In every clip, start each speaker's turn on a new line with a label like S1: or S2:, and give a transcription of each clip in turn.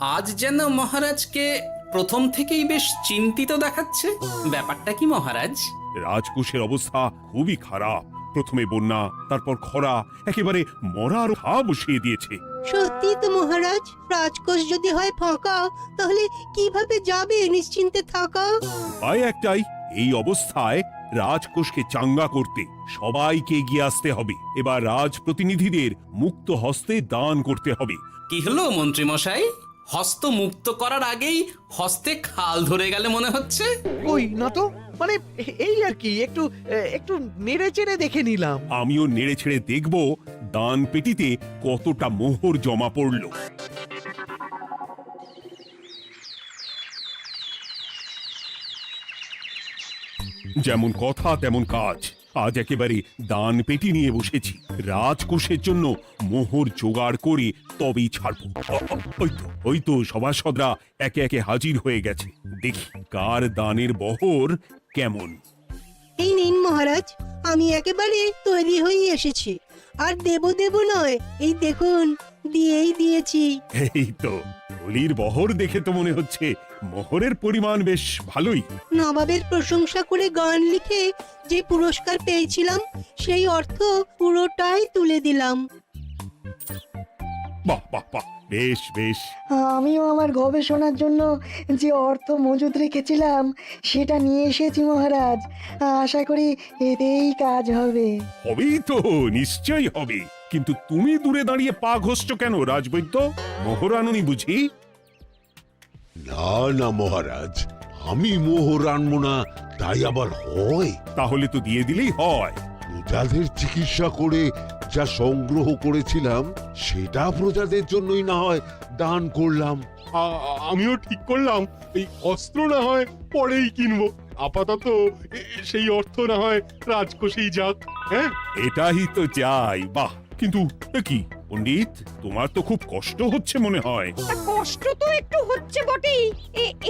S1: আজ যেন মহারাজকে প্রথম থেকেই বেশ চিন্তিত দেখাচ্ছে। ব্যাপারটা কি মহারাজ?
S2: রাজকোষের অবস্থা খুবই খারাপ। প্রথমে বন্যা, তারপর খরা, একেবারে মরার ঘা বসিয়ে দিয়েছে।
S3: সত্যি তো মহারাজ, রাজকোষ যদি হয় ফাঁকা, তাহলে কিভাবে যাবে নিশ্চিন্তে থাকা?
S2: উপায় একটাই, এই অবস্থায় রাজকোষকে চাঙ্গা করতে সবাইকে এগিয়ে আসতে হবে। এবার রাজপ্রতিনিধিদের মুক্ত হস্তে দান করতে হবে।
S1: কি হলো মন্ত্রী মশাই, হস্ত মুক্ত করার আগেই হস্তে খাল ধরে গেলে মনে হচ্ছে।
S4: কই না তো, মানে এই আর কি, একটু একটু নেড়ে চেড়ে দেখে নিলাম।
S2: আমিও নেড়ে ছেড়ে দেখব দান পেটিতে কতটা মোহর জমা পড়ল। যেমন কথা তেমন কাজ। আজ একেবারে দান পেটি নিয়ে বসেছি। রাজকোষের জন্য মোহর জোগাড় করে তবেই ছাড়বো। ওই তো সভাসদরা একে একে হাজির হয়ে গেছে। দেখি কার দানের বহর কেমন।
S3: এই নিন মহারাজ, আমি একেবারে তৈরি হয়ে এসেছি। আর দেব দেব নয়, এই দেখুন দিয়েই দিয়েছি।
S2: এই তো থলির বহর দেখে তো মনে হচ্ছে মোহরের পরিমাণ বেশ ভালোই।
S3: নবাবের প্রশংসা করে গান লিখে যে পুরস্কার পেয়েছিলাম, সেই অর্থ পুরোটাই তুলে দিলাম।
S2: বাহ বাহ বাহ, বেশ বেশ।
S5: আমিও আমার গবেষণার জন্য যে অর্থ মজুদ রেখেছিলাম সেটা নিয়ে এসেছি মহারাজ। আশা করি এতেই কাজ হবে।
S2: হবেই তো, নিশ্চয়ই হবে। কিন্তু তুমি দূরে দাঁড়িয়ে পা ঘষছ কেন রাজবৈদ্য? মোহর আনুনি বুঝি?
S6: না না মহারাজ, আমি মোহর আনবো না তাই আবার হয়?
S2: তাহলে তো দিয়ে দিলেই হয়।
S6: প্রজাদের চিকিৎসা করে যা সংগ্রহ করেছিলাম সেটা প্রজাদের জন্যই না হয় দান করলাম।
S7: আমিও ঠিক করলাম এই অস্ত্র না হয় পরেই কিনবো, আপাতত সেই অর্থ না হয় রাজকোষেই যাক। হ্যাঁ,
S2: এটাই তো চাই। বাহ, কিন্তু কি পণ্ডিত, তোমার তো খুব কষ্ট হচ্ছে মনে হয়।
S8: কষ্ট তো একটু হচ্ছে বটেই।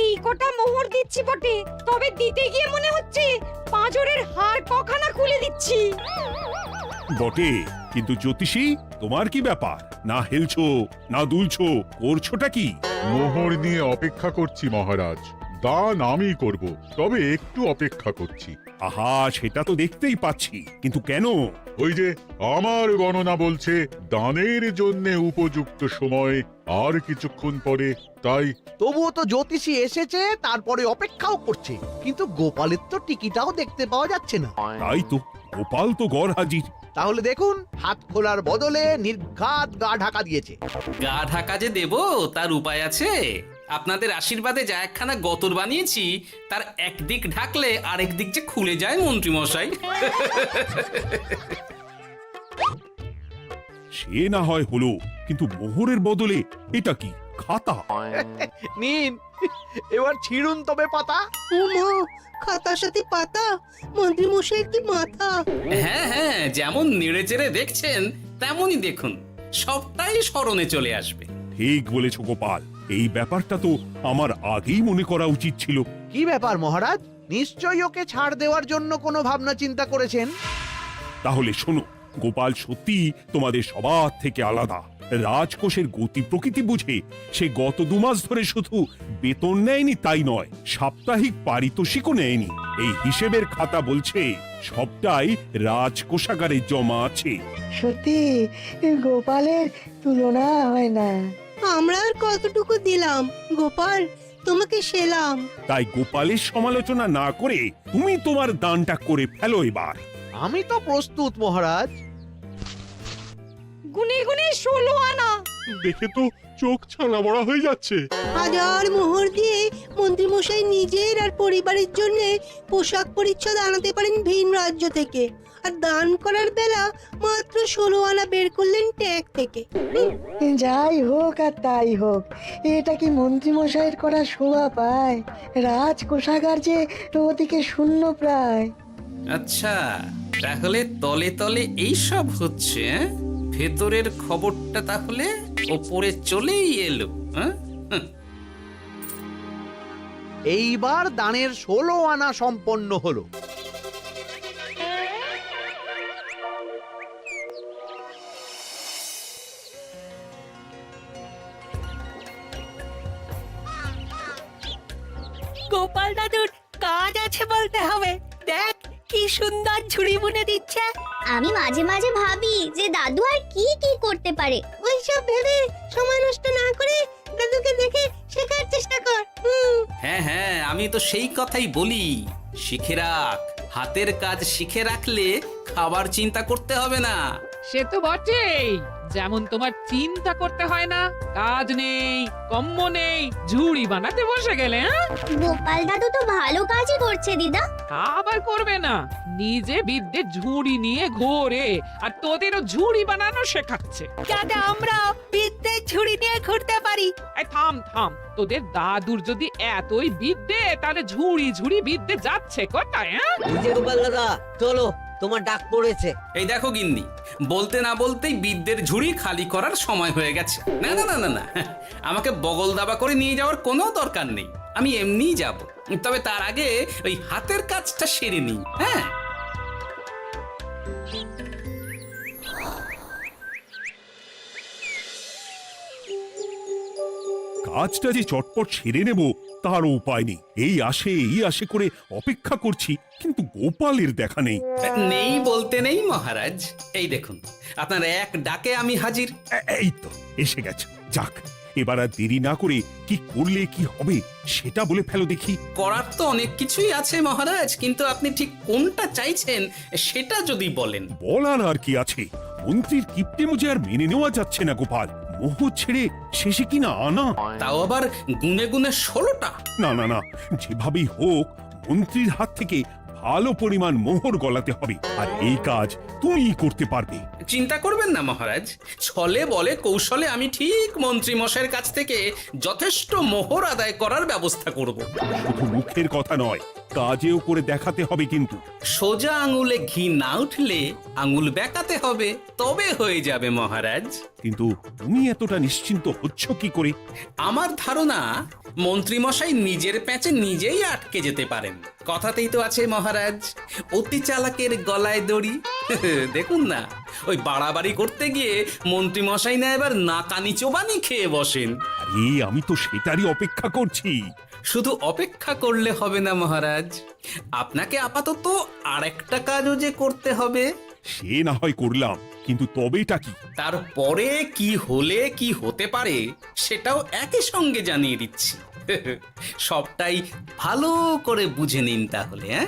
S8: এই কটা মোহর দিচ্ছি বটে, তবে দিতে গিয়ে মনে হচ্ছে পাঁজরের হাড় কখানা খুলে দিচ্ছি।
S2: বটে, কিন্তু জ্যোতিষী তোমার কি ব্যাপার? না হেলছো না দুলছো, করছোটা কি?
S7: মোহর নিয়ে অপেক্ষা করছি মহারাজ, দান আমি করব, তবে একটু অপেক্ষা করছি।
S2: আহা, সেটা তো দেখতেই পাচ্ছি, কিন্তু কেন?
S7: ওই যে আমার গণনা বলছে দানের জন্য উপযুক্ত সময় আর কিছুক্ষণ পরে, তাই।
S4: তবুও তো জ্যোতিষী এসেছে, তারপরে অপেক্ষাও করছে, কিন্তু গোপালের তো টিকিটাও দেখতে পাওয়া যাচ্ছে না।
S2: তাই তো, গোপাল তো গড় হাজির।
S4: তাহলে দেখুন, হাত খোলার বদলে নির্ঘাত গা ঢাকা দিয়েছে।
S1: গা ঢাকা যে দেব তার উপায় আছে। আপনাদের আশীর্বাদে যা একখানা গতর বানিয়েছি, তার একদিক ঢাকলে আরেক দিক যে খুলে যায় মন্ত্রী মশাই।
S2: সে না হয় হলো, কিন্তু মোহরের বদলে এটা কি? খাতা?
S4: নিন, এবার ছিড়ুন তবে পাতা।
S3: উমা, খাতার সাথে পাতা, মন্ত্রী মশাইয়ের কি মাথা!
S1: হ্যাঁ হ্যাঁ, যেমন নেড়ে চেড়ে দেখছেন তেমনই দেখুন, সবটাই স্মরণে চলে আসবে।
S2: ঠিক বলেছ গোপাল, এই ব্যাপারটা তো আমার আগেই মনে করা উচিত ছিল।
S4: কি ব্যাপার মহারাজ, নিশ্চয়ই ওকে ছাড় দেওয়ার জন্য কোনো ভাবনা চিন্তা করেছেন।
S2: তাহলে শোনো, গোপাল সত্যি তোমাদের সবার থেকে আলাদা। রাজকোষের গতি প্রকৃতি বুঝে সে গত 2 মাস ধরে শুধু বেতন নেয়নি তাই নয়, সাপ্তাহিক পারিতোষিকও নেয়নি। এই হিসেবের খাতা বলছে সবটাই রাজকোষাগারে জমা আছে।
S5: সত্যি গোপালের তুলনা হয় না।
S3: আমরা আর কতটুকু দিলাম গোপাল, তোমাকে সেলাম।
S2: তাই গোপালের সমালোচনা না করে তুমি তোমার দানটা করে ফেলো এবার।
S4: আমি তো প্রস্তুত মহারাজ।
S8: গুনে গুনে 16 আনা।
S7: দেখে তো চোখ ছানা বড়া হয়ে যাচ্ছে।
S3: হাজার মোহর দিয়ে মন্ত্রী মশাই নিজের আর পরিবারের জন্য পোশাক পরিচ্ছদ আনাতে পারেন ভিন রাজ্য থেকে, আর দান করার বেলা মাত্র 16 আনা বের করলেন ট্যাগ থেকে।
S5: যাই হোক আর তাই হোক, এটা কি মন্ত্রীমশাইয়ের করা শোভা পায়? রাজকোষাগার যে ওদিকে শূন্য প্রায়।
S1: আচ্ছা, তাহলে তলে তলে এই সব হচ্ছে, হ্যাঁ? ভেতরের খবরটা তাহলে ওপরে চলেই এলো, হ্যাঁ?
S4: এইবার দানের 16 আনা সম্পন্ন হলো।
S9: গোপাল দাদুর কাজ আছে বলতে হবে। দেখ কি সুন্দর ঝুড়ি বুনে দিচ্ছে।
S10: আমি মাঝে মাঝে ভাবি যে দাদু আর কি কি করতে পারে।
S3: ওইসব ভেবে সময় নষ্ট না করে দাদুকে দেখে শেখার চেষ্টা কর।
S1: হ্যাঁ হ্যাঁ, আমি তো সেই কথাই বলি, শিখে রাখ। হাতের কাজ শিখে রাখলে খাবার চিন্তা করতে হবে না।
S11: সে তো বটেই, যেমন তোমার চিন্তা করতে হয় না, কাজ নেই, কম্ম নেই, ঝুড়ি বানাতে বসে গেলে। হ্যাঁ,
S10: গোপাল দাদু তো ভালো কাজই করছে দিদা।
S11: তা আবার করবে না, নিজে বিদ্যে ঝুড়ি নিয়ে ঘোরে আর তোদেরও ঝুড়ি বানানো শেখাচ্ছে।
S9: যাতে আমরা বিদ্যে ঝুড়ি নিয়ে ঘুরতে পারি।
S11: এই থাম থাম, তোদের দাদুর যদি এতই বিদ্যে, তাহলে ঝুড়ি ঝুড়ি বিদ্যে যাচ্ছে কোথায়? হ্যাঁ,
S12: গোপাল দাদা চলো, তোমার ডাক পড়েছে।
S1: এই দেখো গিন্নি, বলতে না বলতেই বিদ্যের ঝুড়ি খালি করার সময় হয়ে গেছে। না না না না না, আমাকে বগল দাবা করে নিয়ে যাওয়ার কোনো দরকার নেই, আমি এমনিই যাব। তবে তার আগে ওই হাতের কাজটা সেরে নিই। হ্যাঁ,
S2: কাজটা যে চটপট সেরে নেব তারও উপায় নেই। এই আসে করে অপেক্ষা করছি, কিন্তু গোপালের দেখা নেই।
S1: নেই বলতে নেই মহারাজ, এই দেখুন আপনার এক ডাকে আমি হাজির।
S2: এই তো এসে গেছে। যাক, এবার আর দেরি না করে কি করলে কি হবে সেটা বলে ফেলো দেখি।
S1: করার তো অনেক কিছুই আছে মহারাজ, কিন্তু আপনি ঠিক কোনটা চাইছেন সেটা যদি বলেন।
S2: বলার আর কি আছে, মন্ত্রীর কিপ্টে মুজে আর মেনে নেওয়া যাচ্ছে না গোপাল। মোহ ছেড়ে শেষে কিনা আনা,
S1: তাও আবার গুনে গুনে 16টা।
S2: না না না, যেভাবেই হোক মন্ত্রীর হাত থেকে ভালো পরিমাণ মোহর গলাতে হবে, আর এই কাজ তুমিই করতে পারবে।
S1: চিন্তা করবেন না মহারাজ, ছলে বলে কৌশলে আমি ঠিক মন্ত্রী মশাইয়ের কাছ থেকে যথেষ্ট মোহর আদায় করার ব্যবস্থা করব।
S2: শুধু মুখের কথা নয়, কাজেও করে দেখাতে হবে কিন্তু।
S1: সোজা আঙুলে ঘি না উঠলে আঙুল বেঁকাতে হবে, তবে হয়ে যাবে মহারাজ।
S2: কিন্তু তুমি এতটা নিশ্চিন্ত হচ্ছ কি করে?
S1: আমার ধারণা মন্ত্রী মশাই নিজের প্যাঁচে নিজেই আটকে যেতে পারেন। কথাতেই তো আছে মহারাজ, অতি চালাকের গলায় দড়ি। দেখুন না, ওই বাড়াবাড়ি করতে গিয়ে মন্ত্রী মশাই না এবার নাকানি চোবানি খেয়ে বসেন।
S2: আরে আমি তো সেটারই অপেক্ষা করছি।
S1: শুধু অপেক্ষা করলে হবে না মহারাজ, আপনাকে আপাতত আরেকটা কাজও যে করতে হবে।
S2: সে না হয় করলাম, কিন্তু তবেটা কি?
S1: তারপরে কি হলে কি হতে পারে সেটাও একই সঙ্গে জানিয়ে দিচ্ছি। সবটাই ভালো করে বুঝে নিন তাহলে। হ্যাঁ,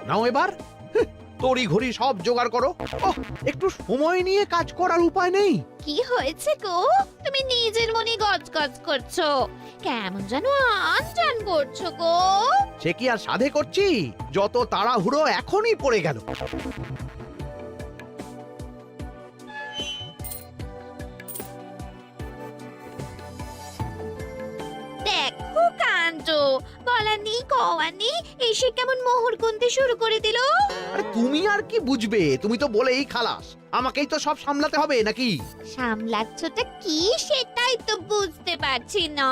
S4: নাও এবার তড়ি ঘড়ি সব জোগাড় করো। ওহ, একটু সময় নিয়ে কাজ করার উপায় নেই?
S10: কি হয়েছে গো, তুমি নিজের মনে গজগজ করছো, কেমন যেন আনজান করছো গো।
S4: সে কি আর সাধে করছি, যত তাড়াহুড়ো এখনই পড়ে গেল।
S10: দেখো কাণ্ড, বলা নেই কওয়া নেই, এসে কেমন মোহর গুনতে শুরু করে দিল।
S4: আরে তুমি আর কি বুঝবে, তুমি তো বলেই খালাস, আমাকেই তো সব সামলাতে হবে নাকি?
S10: সামলাচ্ছটা কি সেটাই তো বুঝতে পারছি না।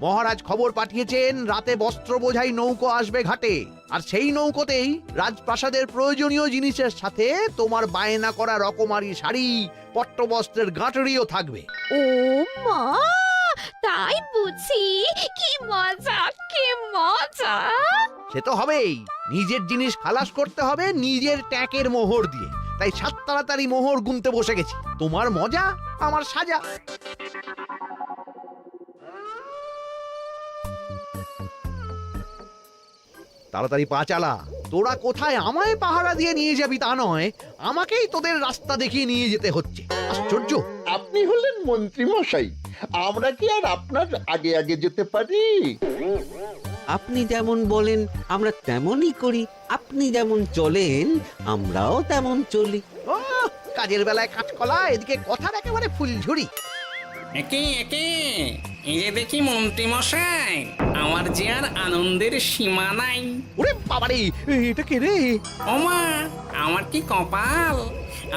S4: মহারাজ খবর পাঠিয়েছেন রাতে বস্ত্র বোঝাই নৌকো আসবে ঘাটে, আর সেই নৌকোতেই রাজপ্রাসাদের প্রয়োজনীয় জিনিসের সাথে তোমার বায়না করা রকমারি শাড়ি, পট্টবস্ত্রের গাঁটরিও থাকবে।
S10: ও মা, তাই বুঝি, কি মজা কি মজা।
S4: সে তো হবেই, নিজের জিনিস খালাস করতে হবে নিজের ট্যাঁকের মোহর দিয়ে। তাই সাত তাড়াতাড়ি মোহর গুনতে বসে গেছি। তোমার মজা, আমার সাজা। তাড়াতাড়ি পা চালা, তোরা কোথায় আমায় পাহারা দিয়ে নিয়ে যাবি তা নয়, আমাকেই তোদের রাস্তা দেখিয়ে নিয়ে যেতে হচ্ছে। আশ্চর্য!
S13: আপনি হলেন মন্ত্রী মশাই, আমরা কি আর আপনার আগে আগে যেতে পারি?
S12: আপনি যেমন বলেন আমরা তেমনই করি, আপনি যেমন চলেন আমরাও তেমন চলি।
S4: ও, কাজের বেলায় কাঁচকলা, এদিকে কথার একেবারে ফুলঝুরি।
S1: একে একে এই যে দেখি মন্ত্রী মশাই, আমার যে আর আনন্দের সীমা নাই।
S4: ওরে বাবারে, এটা কে রে?
S1: ওমা, আমার কি কপাল!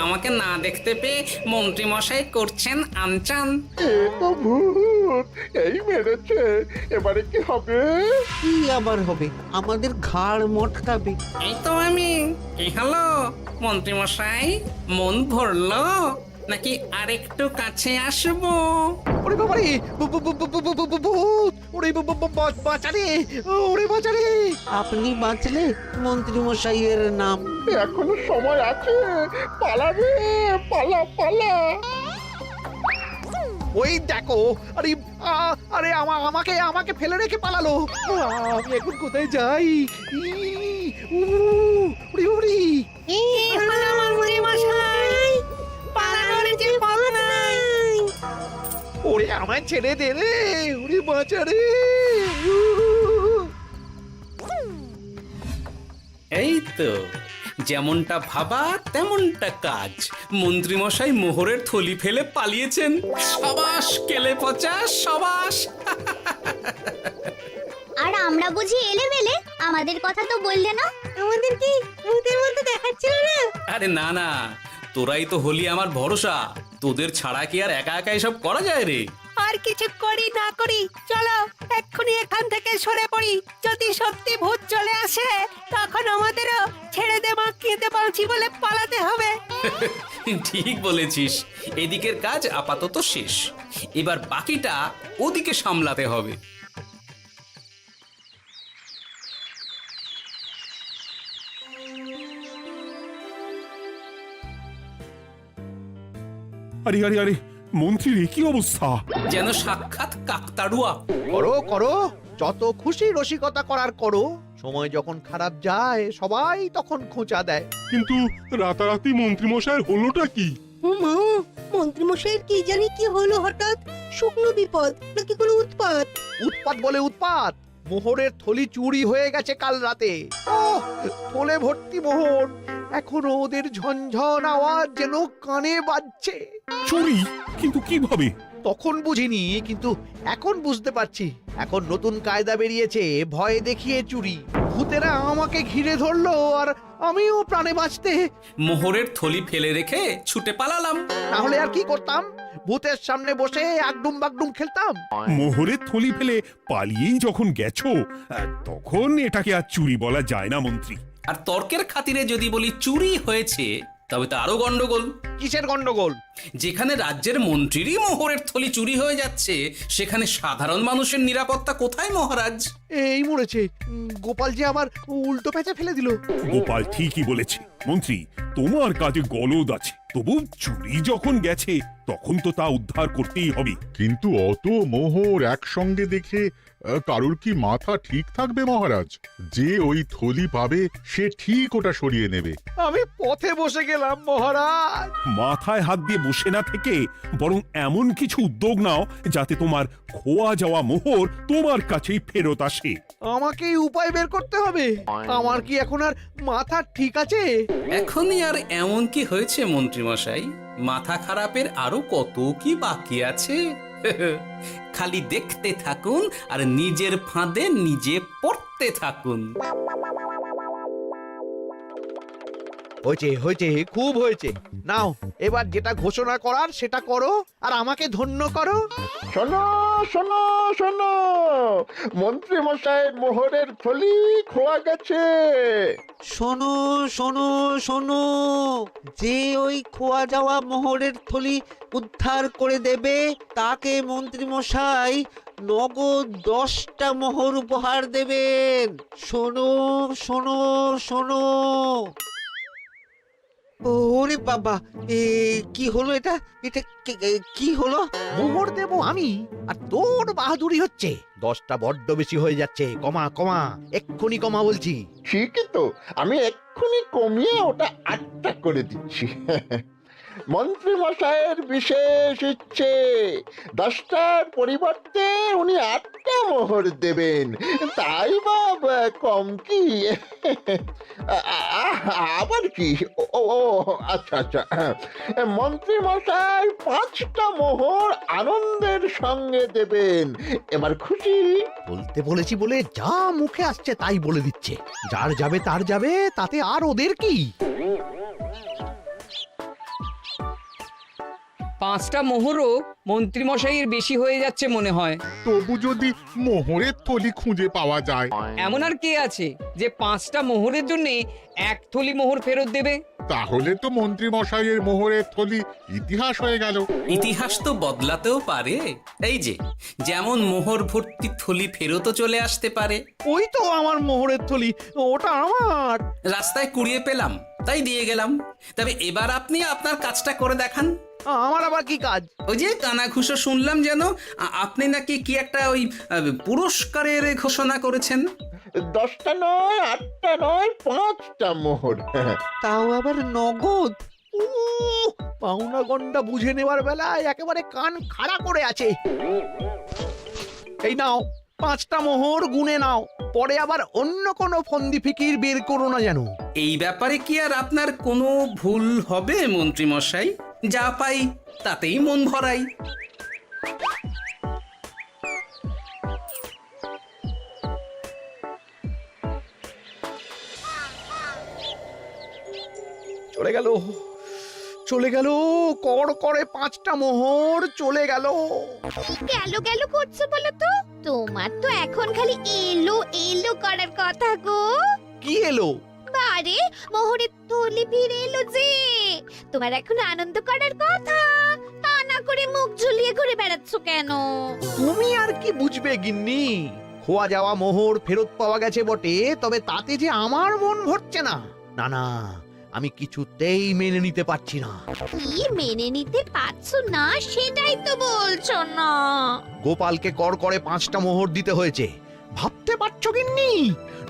S1: আমাকে না দেখতে পেয়ে মন্ত্রী মশাই করছেন আনচান।
S13: এ তো ভূত, এই মেরেছে, এবারে কি হবে?
S12: কি আবার হবে? আমাদের ঘাড় মটকাবে।
S1: এই তো আমি। কি হলো মন্ত্রী মশাই, মন ভরলো নাকি আরেকটু কাছে আসবো?
S4: ওরে বাবারে, ভূত! ওরে বাঁচারে, ওরে বাঁচারে!
S12: আপনি বাঁচলে মন্ত্রী মশাইয়ের নাম।
S13: এখনো সময় আছে, পালাবে, পালা পালা।
S4: ওই দেখো, আরে আরে আমাকে আমাকে ফেলে রেখে পালালো। আমি এখন কোথায় যাই? উড়ি উড়ি।
S9: কি হলো মন্ত্রী মশাই? পালানোর যে পথ নাই।
S4: ওরে আমায় ছেড়ে দে রে, উড়ি বাঁচা রে।
S1: এই তো, যেমনটা ভাবা তেমনটা কাজ। মন্ত্রী মশাই মোহরের থলি ফেলে পালিয়েছেন। সাবাস কেলে পচা, সাবাস!
S10: আর আমরা বুঝি এলেমেলে, আমাদের কথা তো বললে না।
S3: আমাদের কি ভূতের মধ্যে দেখাচ্ছিল না?
S1: আরে না না, তোরাই তো হলি আমার ভরসা। তোদের ছাড়া কি আর একা একা এসব করা যায় রে?
S9: আর কিছু করি না করি, চলো এক্ষুনি এখান থেকে সরে পড়ি। যদি সত্যি ভূত চলে আসে, তখন আমাদেরও ছেড়ে দে মাখিয়ে বাঁচি বলে পালাতে হবে।
S1: ঠিক বলেছিস। এদিকের কাজ আপাতত শেষ, এবার বাকিটা ওদিকে সামলাতে হবে।
S2: আরে আরে আরে, মন্ত্রীর এ কি অবস্থা!
S1: যেন সাক্ষাৎ কাকতাড়ুয়া।
S4: করো করো, যত খুশি রসিকতা করার করো। সময় যখন খারাপ যায় সবাই তখন খোঁচা দেয়।
S7: কিন্তু রাতারাতি মন্ত্রী মশাইয়ের হলোটা কি?
S3: মা, মন্ত্রী মশাইয়ের কি জানি কি হলো হঠাৎ? শুকনো বিপদ নাকি কোনো উৎপাত?
S4: উৎপাত বলে উৎপাত। মোহরের থলি চুরি হয়ে গেছে কাল রাতে। ওহ, থলে ভর্তি মোহর। এখনো ওদের ঝনঝন আওয়াজ যেন কানে বাজছে।
S2: চুরি? কিন্তু কিভাবে?
S4: তখন বুঝিনি, কিন্তু এখন বুঝতে পারছি। এখন নতুন কায়দা বেরিয়েছে, ভয় দেখিয়ে চুরি। ভূতেরা আমাকে ঘিরে ধরলো আর আমিও প্রাণে বাঁচতে
S1: মোহরের থলি ফেলে রেখে ছুটে পালালাম।
S4: না হলে আর কি করতাম? ভূতের সামনে বসে আগডুম বাগডুম খেলতাম।
S2: মোহরের থলি ফেলে পালিয়েই যখন গেছো, তখন এটাকে আর চুরি বলা যায় না মন্ত্রী।
S1: আর তর্কের খাতিরে যদি বলি চুরি হয়েছে, তবে তো আরো গন্ডগোল।
S4: কিসের গন্ডগোল?
S1: যেখানে রাজ্যের মন্ত্রীরই মোহরের থলি চুরি হয়ে যাচ্ছে, সেখানে সাধারণ মানুষের নিরাপত্তা কোথায় মহারাজ?
S4: এই মরেছে, গোপাল যে আবার উল্টো প্যাঁচে ফেলে দিল।
S2: গোপাল ঠিকই বলেছে মন্ত্রী, তোমার কাজে গলদ আছে। তবু চুরি যখন গেছে, তখন তো তা উদ্ধার করতেই হবে।
S14: কিন্তু অত মোহর একসঙ্গে দেখে কারোর কি মাথা ঠিক থাকবে মহারাজ? যে ওই থলি পাবে সে ঠিক ওটা সরিয়ে নেবে।
S4: আমি পথে বসে গেলাম মহারাজ।
S2: মাথায় হাত দিয়ে বসে না থেকে বরং এমন কিছু উদ্যোগ নাও যাতে তোমার খোয়া যাওয়া মোহর তোমার কাছেই ফেরত আসে।
S4: আমাকে উপায় বের করতে হবে। আমার কি এখন আর মাথা ঠিক আছে?
S1: এখনই আর এমন কি হয়েছে মন্ত্রী মশাই? মাথা খারাপের আরো কত কি বাকি আছে। খালি দেখতে থাকুন আর নিজের ফাঁদে নিজে পড়তে থাকুন।
S4: হয়েছে হয়েছে, খুব হয়েছে। নাও এবার যেটা ঘোষণা করার সেটা করো আর আমাকে ধন্য করো।
S13: শোনো শোনো শোনো, মন্ত্রী মশাইয়ের মোহরের থলি খোয়া গেছে।
S12: শোনো শোনো শোনো, যে ওই খোয়া যাওয়া মোহরের থলি উদ্ধার করে দেবে, তাকে মন্ত্রী মশাই নগদ 10টা মোহর উপহার দেবেন। শোনো শোনো শোনো। ওরে বাবা, কি হলো এটা? এটা কি হলো?
S4: মোহর দেব আমি, আর তোর বাহাদুরি হচ্ছে। 10টা বড্ড বেশি হয়ে যাচ্ছে। কমা কমা, এক্ষুনি কমা বলছি।
S13: ঠিকই তো, আমি এক্ষুনি কমিয়ে ওটা 8টা করে দিচ্ছি। মন্ত্রী মশাইয়ের বিশেষ ইচ্ছে 10টার পরিবর্তে উনি 8টা মোহর দেবেন, তাই বা কম কি? আবার কি? ও আচ্ছা আচ্ছা, মন্ত্রী মশাই 5টা মোহর আনন্দের সঙ্গে দেবেন। এবার খুশি?
S4: বলতে বলেছি বলে যা মুখে আসছে তাই বলে দিচ্ছে। যার যাবে তার যাবে, তাতে আর ওদের কি?
S15: 5টা মোহরও মন্ত্রীমশাইয়ের বেশি হয়ে যাচ্ছে মনে হয়।
S14: তবু যদি মোহরের থলি খুঁজে পাওয়া যায়।
S15: এমন আর কে আছে যে 5টা মোহরের জন্য 1 থলি মোহর ফেরত দেবে?
S14: তাহলে তো মন্ত্রী মশাইয়ের মোহরের থলি ইতিহাস হয়ে গেল।
S1: ইতিহাস তো বদলাতেও পারে। এই যে যেমন মোহর ভর্তি থলি ফেরতও চলে আসতে পারে।
S4: ওই তো আমার মোহরের থলি, ওটা আমার।
S1: রাস্তায় কুড়িয়ে পেলাম তাই দিয়ে গেলাম। তবে এবার আপনি আপনার কাজটা করে দেখান।
S4: আমার আবার কি কাজ?
S1: ওই যে কানাঘুষো শুনলাম যেন আপনি নাকি কি একটা ওই পুরস্কারের ঘোষণা করেছেন।
S13: 10টা নয়, 8টা নয়, 5টা মোহর।
S4: তাও আবার নগদ। পাওনা গন্ডা বুঝে নেওয়ার বেলায় একেবারে কান খাড়া করে আছে। এই নাও 5টা মোহর, গুনে নাও। পরে আবার অন্য কোনো ফন্দি ফিকির বের করো না যেন।
S1: এই ব্যাপারে কি আর আপনার কোনো ভুল হবে মন্ত্রী মশাই? যা পাই তাতেই মন ভরাই।
S4: চলে গেল, চলে গেল, কর করে 5টা মোহর চলে গেল।
S10: গেল গেল করছো বলো তো? তোমার তো এখন খালি এলো এলো করার কথা গো।
S4: কি এলো?
S10: বারে মোহরের থলি ফিরে এলো যে। তোমার এখন আনন্দ করার কথা, তা না করে মুখ ঝুলিয়ে ঘুরে বেড়াচ্ছ কেন?
S4: তুমি আর কি বুঝবে গিন্নি? খোয়া যাওয়া মোহর ফেরত পাওয়া গেছে বটে, তবে তাতে যে আমার মন ভরছে না। না না, আমি কিছুতেই মেনে নিতে পারছি না।
S10: কি মেনে নিতে পারছো না সেটাই তো বলছো না।
S4: গোপালকে কর করে 5টা মোহর দিতে হয়েছে, ভাবতে পারছো গিন্নি?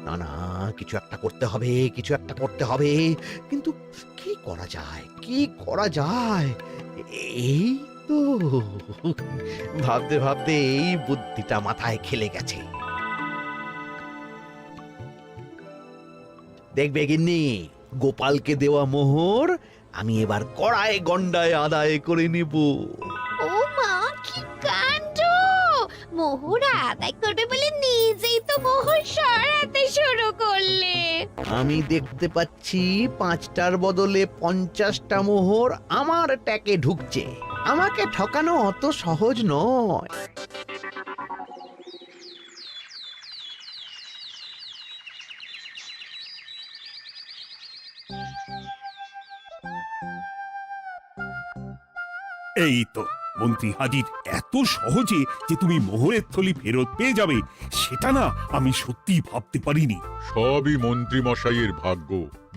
S4: না না, কিছু একটা করতে হবে, কিছু একটা করতে হবে। কিন্তু কি করা যায়, কি করা যায়? এই তো ভাবতে ভাবতে এই বুদ্ধিটা মাথায় খেলে গেছে। দেখবে গিন্নি, গোপালকে দেওয়া মোহর আমি এবার কড়ায় গন্ডায় আদায় করে নিব।
S10: ও মা, কি কাণ্ড! মোহর আদায় করবে বলে নিজেই তো মোহর সরাতে শুরু করলে।
S4: আমি দেখতে পাচ্ছি 5টার বদলে 50টা মোহর আমার ট্যাকে ঢুকছে। আমাকে ঠকানো অত সহজ নয়।
S2: এই তো মন্ত্রী হাজির। এত সহজে যে তুমি মোহরের থলি ফেরত পেয়ে যাবে সেটা না আমি সত্যি ভাবতে পারিনি।
S14: সবই মন্ত্রী মশাইয়ের ভাগ্য।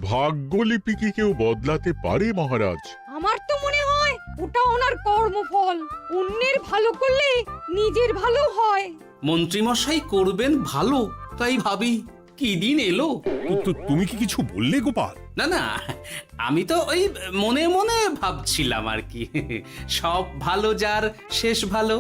S14: ভাগ্যলিপি কি কেউ বদলাতে পারে মহারাজ?
S8: আমার তো মনে হয় ওটা ওনার কর্মফল। অন্যের ভালো করলে নিজের ভালো হয়।
S1: মন্ত্রী মশাই করবেন ভালো, তাই ভাবি কি দিন এলো।
S2: তুমি কি কিছু বললে গোপাল?
S1: না না, আমি তো ওই মনে মনে ভাবছিলাম আর কি। সব ভালো যার শেষ ভালো।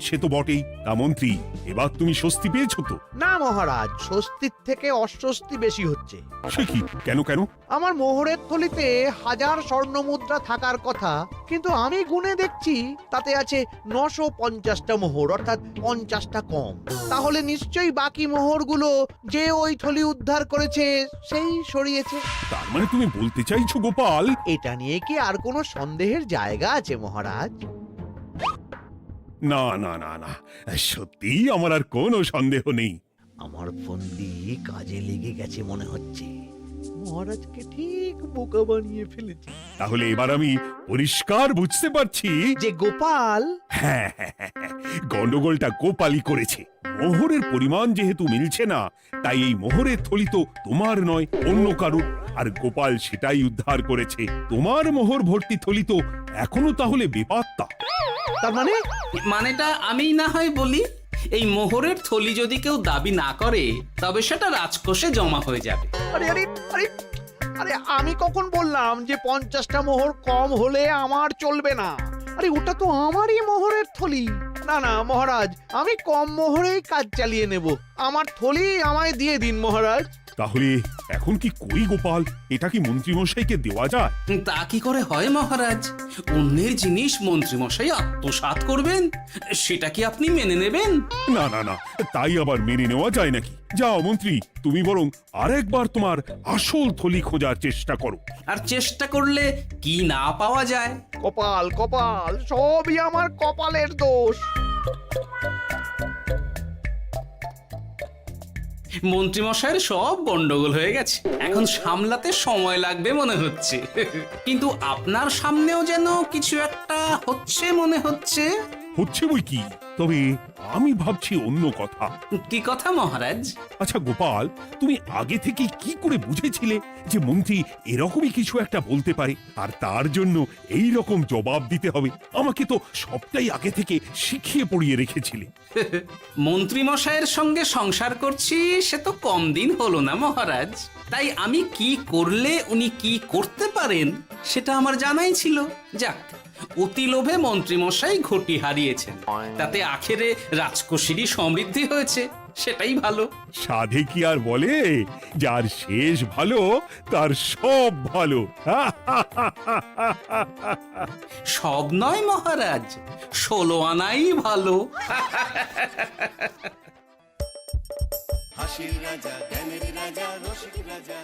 S2: সে তো বটেই। তা মন্ত্রী, এবার তুমি স্বস্তি পেয়েছো তো?
S4: না মহারাজ, স্বস্তির থেকে অস্বস্তি বেশি হচ্ছে।
S2: সে কি? কেন কেন?
S4: আমার মোহরের থলিতে 1000 স্বর্ণ মুদ্রা থাকার কথা, কিন্তু আমি গুনে দেখছি তাতে আছে 950টা মোহর, অর্থাৎ 50টা কম। তাহলে নিশ্চয়ই বাকি মোহরগুলো যে ওই থলি উদ্ধার করেছে সেই সরিয়েছে।
S2: তার মানে তুমি বলতে চাইছো গোপাল?
S4: এটা নিয়ে কি আর কোনো সন্দেহের জায়গা আছে মহারাজ?
S2: না না না না, সত্যি আমার আর কোনো সন্দেহ নেই।
S4: আমার ফন্দি কাজে লেগে গেছে মনে হচ্ছে। মহারাজকে ঠিক বোকা বানিয়ে ফেলেছি।
S2: তাহলে এবার আমি পরিষ্কার বুঝতে পারছি
S4: যে গোপাল,
S2: হ্যাঁ, গন্ডগোলটা গোপালই করেছে। মোহরের পরিমাণ যেহেতু মিলছে না, তাই এই মোহরের থলি তো তোমার নয়, অন্য কারুর। আর গোপাল সেটাই উদ্ধার করেছে। তোমার মোহর ভর্তি থলি তো এখনো তাহলে বেপাত্তা।
S4: তার মানে?
S1: মানেটা আমি না হয় বলি। এই মোহরের থলি যদি কেউ দাবি না করে, তবে সেটা রাজকোষে জমা হয়ে যাবে।
S4: আরে আরে আরে, আরে আমি কখন বললাম যে 50টা মোহর কম হলে আমার চলবে না? আরে ওটা তো আমারই মোহরের থলি। না না মহারাজ, আমি কম মোহরেই কাজ চালিয়ে নেব। আমার থলি আমায় দিয়ে দিন মহারাজ।
S2: তাহলে এখন কি করি গোপাল? এটা কি মন্ত্রীমশাইকে দেওয়া যায়?
S1: তা কি করে হয় মহারাজ? অন্যের জিনিস মন্ত্রীমশাই আত্মসাৎ করবেন, সেটা কি আপনি মেনে নেবেন?
S2: না না না, তাই আবার মেনে নেওয়া যায় নাকি? যাও মন্ত্রী, তুমি বরং আরেকবার তোমার আসল থলি খোঁজার চেষ্টা করো।
S1: আর চেষ্টা করলে কি না পাওয়া যায়?
S4: কপাল কপাল, সবই আমার কপালের দোষ।
S1: মন্ত্রীমশাইয়ের সব গন্ডগোল হয়ে গেছে, এখন সামলাতে সময় লাগবে মনে হচ্ছে। কিন্তু আপনার সামনেও যেন কিছু একটা হচ্ছে মনে হচ্ছে।
S2: হচ্ছে বই কি, তবে আমি ভাবছি অন্য কথা।
S1: কি কথা মহারাজ?
S2: আচ্ছা গোপাল, তুমি আগে থেকে কি করে বুঝেছিলে যে মন্ত্রী এরকমই কিছু একটা বলতে পারে, আর তার জন্য এই রকম জবাব দিতে হবে? আমাকে তো সবটাই আগে থেকে শিখিয়ে পড়িয়ে রেখেছিলে।
S1: মন্ত্রীমশাইয়ের সঙ্গে সংসার করছি সে তো কম দিন হলো না মহারাজ, তাই আমি কি করলে উনি কি করতে পারেন সেটা আমার জানাই ছিল। যাক, অতি লোভে মন্ত্রীমশাই ঘটি হারিয়েছেন, তাতে আখেরে রাজকোষেরই সমৃদ্ধি হয়েছে, সেটাই ভালো।
S2: সাধে কি আর বলে, যার শেষ ভালো তার সব ভালো।
S1: সব নয় মহারাজ, 16 আনাই ভালো।
S16: হাসির রাজা, জ্ঞানের রাজা, রসিক রাজা।